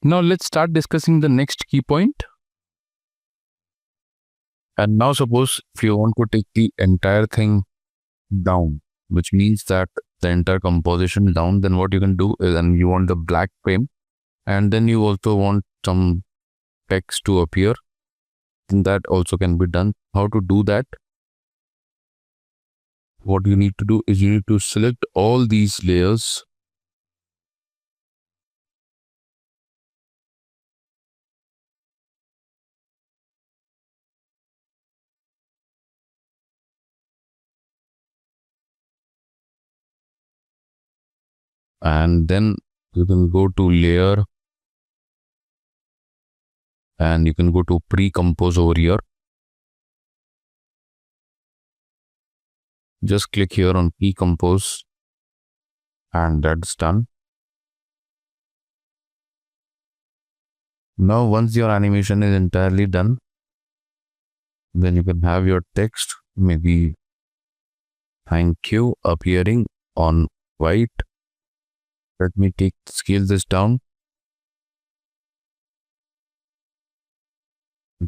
Now let's start discussing the next key point. And now suppose if you want to take the entire thing down, which means that the entire composition down, then what you can do is, and you want the black frame, and then you also want some text to appear, then that also can be done. How to do that? What you need to do is you need to select all these layers and then you can go to layer and you can go to pre-compose over here. Just click here on pre-compose and that's done. Now once your animation is entirely done, then you can have your text, maybe thank you, appearing on white. Let me scale this down.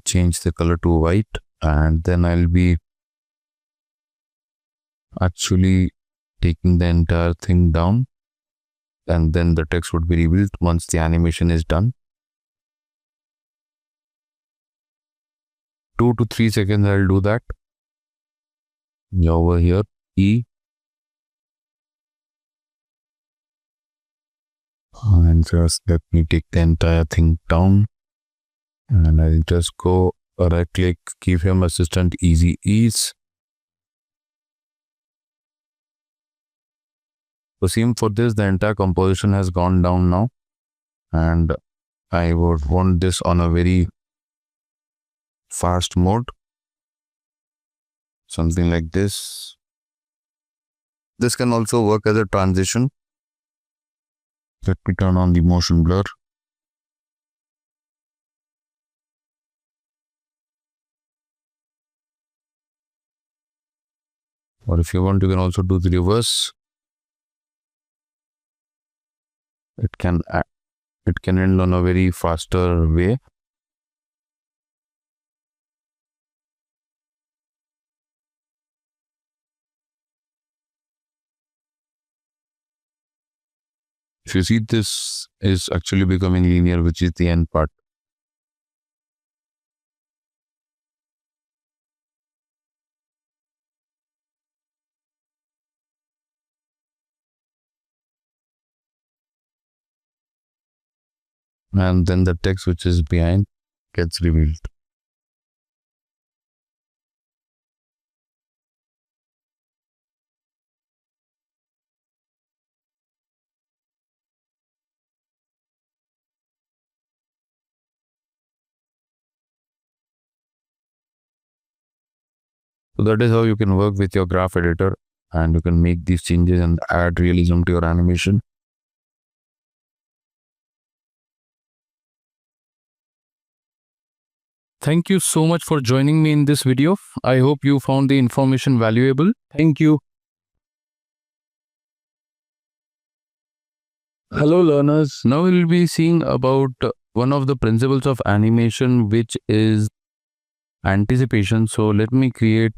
Change the color to white, and then I'll be actually taking the entire thing down, and then the text would be revealed once the animation is done. 2 to 3 seconds I'll do that. Over here, E, and just let me take the entire thing down, and I'll just go right click, keyframe assistant, easy ease. So same for this, the entire composition has gone down now, and I would want this on a very fast mode, something like this. This can also work as a transition. Let me turn on the motion blur. Or if you want, you can also do the reverse. It can end on a very faster way. If you see, this is actually becoming linear, which is the end part. And then the text which is behind gets revealed. So that is how you can work with your graph editor, and you can make these changes and add realism to your animation. Thank you so much for joining me in this video. I hope you found the information valuable. Thank you. Hello learners. Now we will be seeing about one of the principles of animation, which is anticipation. So let me create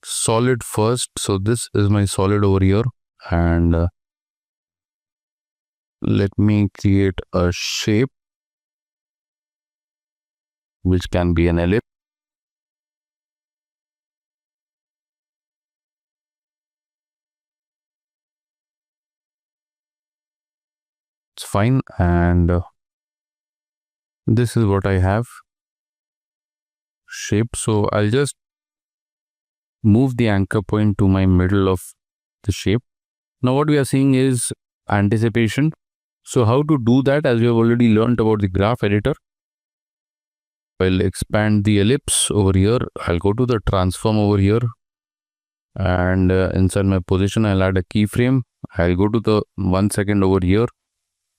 solid first. So this is my solid over here, and let me create a shape which can be an ellipse. It's fine, and this is what I have, shape. So I'll just move the anchor point to my middle of the shape. Now what we are seeing is anticipation. So how to do that, as we have already learned about the graph editor. I'll expand the ellipse over here. I'll go to the transform over here, and inside my position I'll add a keyframe. I'll go to the 1 second over here,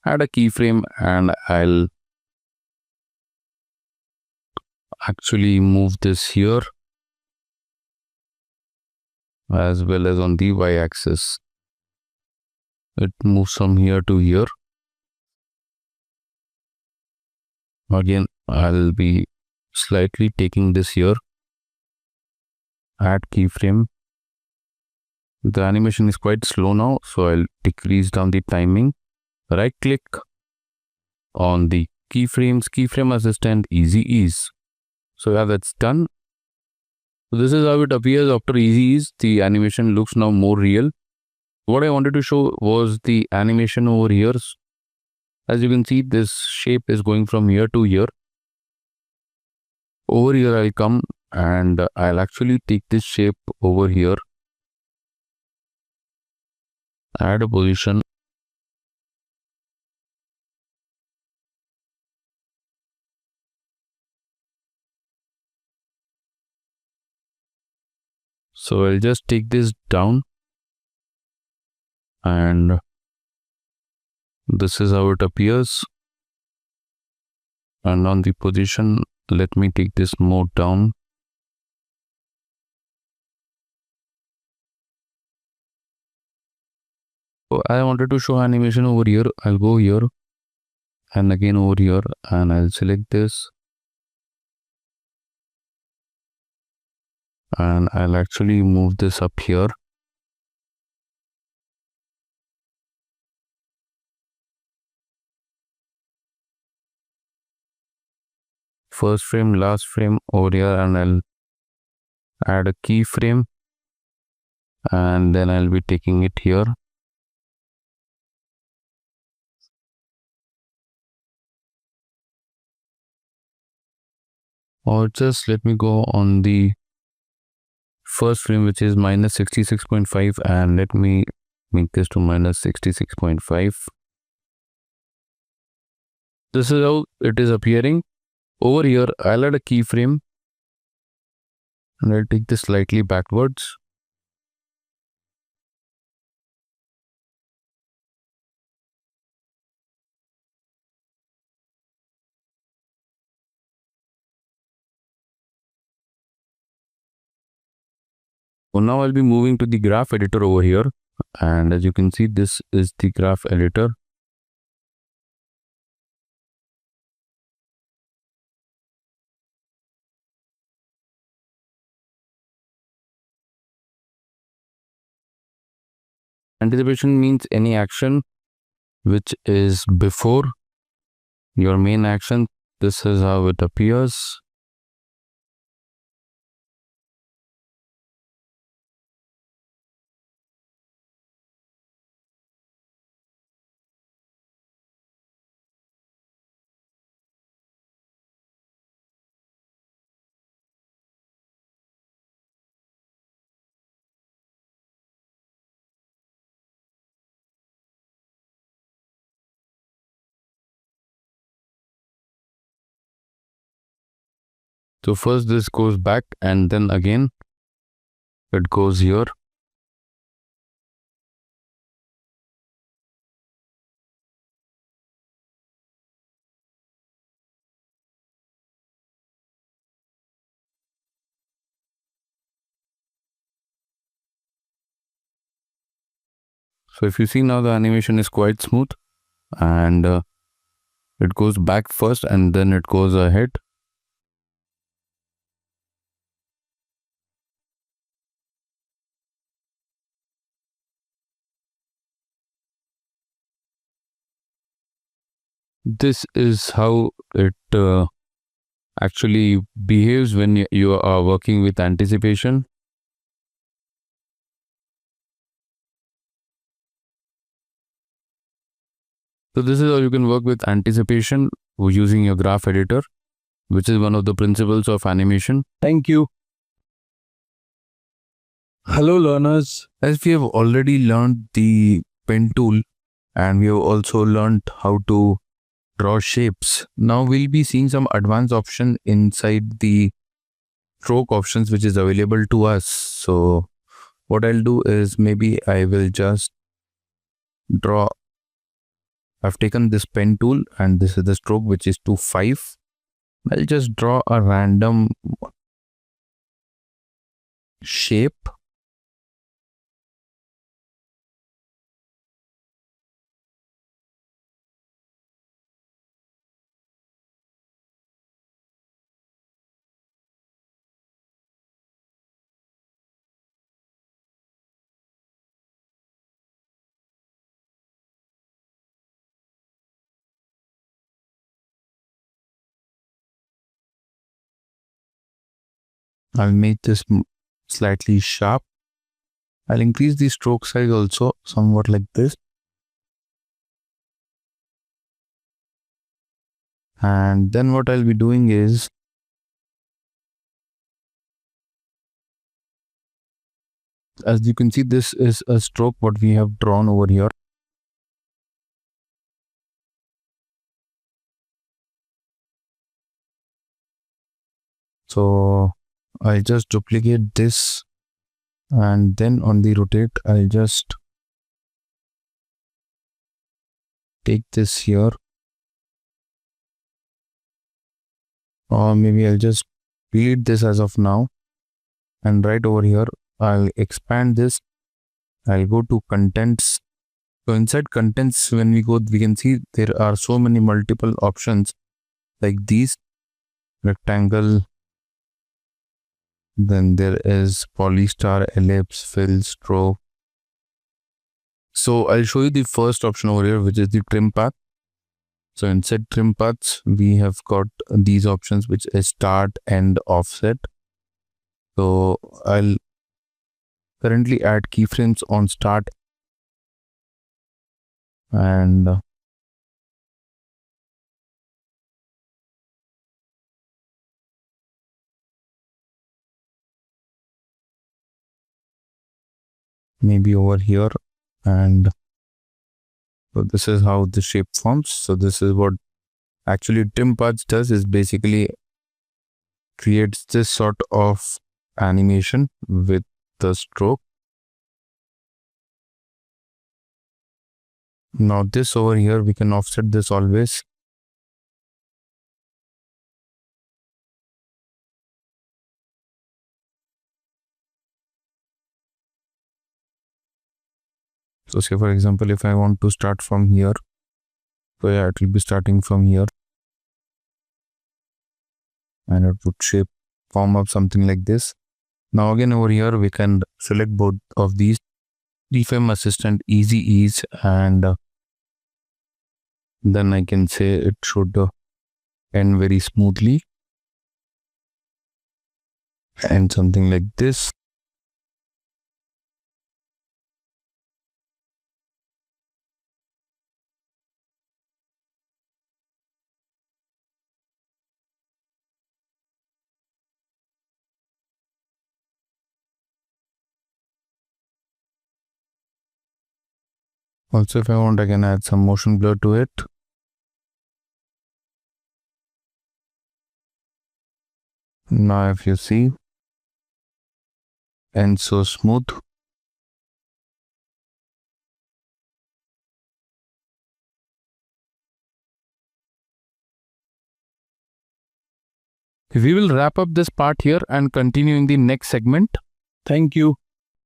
add a keyframe, and I'll actually move this here as well as on the y-axis. It moves from here to here. Again, I'll be slightly taking this here. Add keyframe. The animation is quite slow now, so I'll decrease down the timing. Right click on the keyframes, keyframe assistant, easy ease. So yeah, that's done. So this is how it appears after easy ease. The animation looks now more real. What I wanted to show was the animation over here. As you can see, this shape is going from here to here. Over here I'll come and I'll actually take this shape over here. Add a position. So I'll just take this down and this is how it appears. And on the position, let me take this more down. So I wanted to show animation over here. I'll go here and again over here and I'll select this. And I'll actually move this up here. First frame, last frame over here, and I'll add a keyframe and then I'll be taking it here. Or just let me go on the first frame, which is minus 66.5, and let me make this to minus 66.5. This is how it is appearing. Over here, I'll add a keyframe and I'll take this slightly backwards. So now I'll be moving to the graph editor over here. And as you can see, this is the graph editor. Anticipation means any action which is before your main action. This is how it appears. So first this goes back and then again it goes here. So if you see now, the animation is quite smooth and it goes back first and then it goes ahead. This is how it actually behaves when you are working with anticipation. So this is how you can work with anticipation using your graph editor, which is one of the principles of animation. Thank you. Hello learners. As we have already learned the pen tool and we have also learned how to draw shapes. Now we'll be seeing some advanced option inside the stroke options which is available to us. So what I'll do is maybe I will just draw. I've taken this pen tool and this is the stroke which is 2.5. I'll just draw a random shape. I'll make this slightly sharp. I'll increase the stroke size also somewhat like this. And then what I'll be doing is as you can see, this is a stroke what we have drawn over here. So I'll just duplicate this, and then on the rotate, I'll just take this here, or maybe I'll just delete this as of now. And right over here, I'll expand this. I'll go to contents. So inside contents, when we go, we can see there are so many multiple options like these: rectangle, then there is polystar, ellipse, fill, stroke. So I'll show you the first option over here, which is the trim path. So inside trim paths, we have got these options, which is start, end, offset. So I'll currently add keyframes on start, and maybe over here. And so this is how the shape forms. So this is what actually trim paths does, is basically creates this sort of animation with the stroke. Now this over here, we can offset this always. So say for example, if I want to start from here, so yeah, it will be starting from here, and it would shape form up something like this. Now again over here, we can select both of these, Keyframe Assistant, Easy Ease, and then I can say it should end very smoothly, and something like this. Also, if I want, I can add some motion blur to it. Now if you see, and so smooth. We will wrap up this part here and continue in the next segment. Thank you.